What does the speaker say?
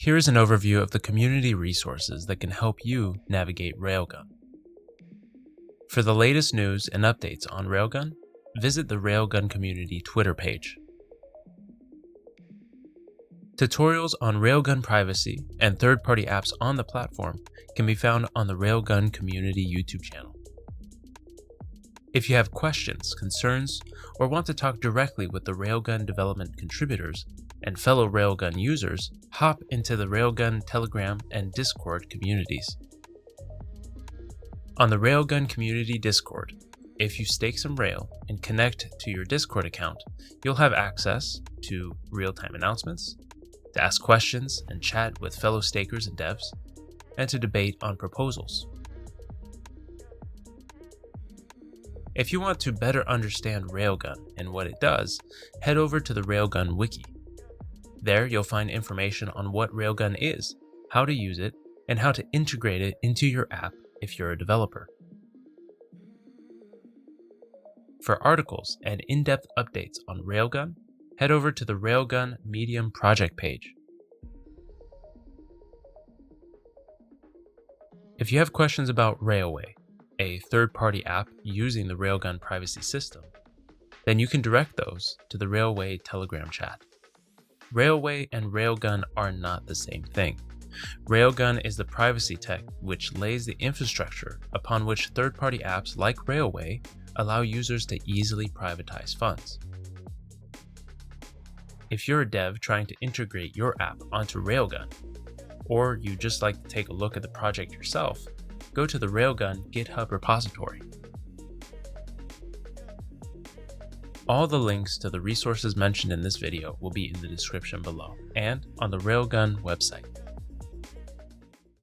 Here is an overview of the community resources that can help you navigate Railgun. For the latest news and updates on Railgun, visit the Railgun community Twitter page. Tutorials on Railgun privacy and third-party apps on the platform can be found on the Railgun community YouTube channel. If you have questions, concerns, or want to talk directly with the Railgun development contributors and fellow Railgun users, hop into the Railgun Telegram and Discord communities. On the Railgun community Discord, if you stake some Rail and connect to your Discord account, you'll have access to real-time announcements, to ask questions and chat with fellow stakers and devs, and to debate on proposals. If you want to better understand Railgun and what it does, head over to the Railgun wiki. There you'll find information on what Railgun is, how to use it, and how to integrate it into your app if you're a developer. For articles and in-depth updates on Railgun, head over to the Railgun Medium project page. If you have questions about Railway, a third-party app using the Railgun privacy system, then you can direct those to the Railway Telegram chat. Railway and Railgun are not the same thing. Railgun is the privacy tech which lays the infrastructure upon which third-party apps like Railway allow users to easily privatize funds. If you're a dev trying to integrate your app onto Railgun, or you just like to take a look at the project yourself, go to the Railgun GitHub repository. All the links to the resources mentioned in this video will be in the description below and on the Railgun website.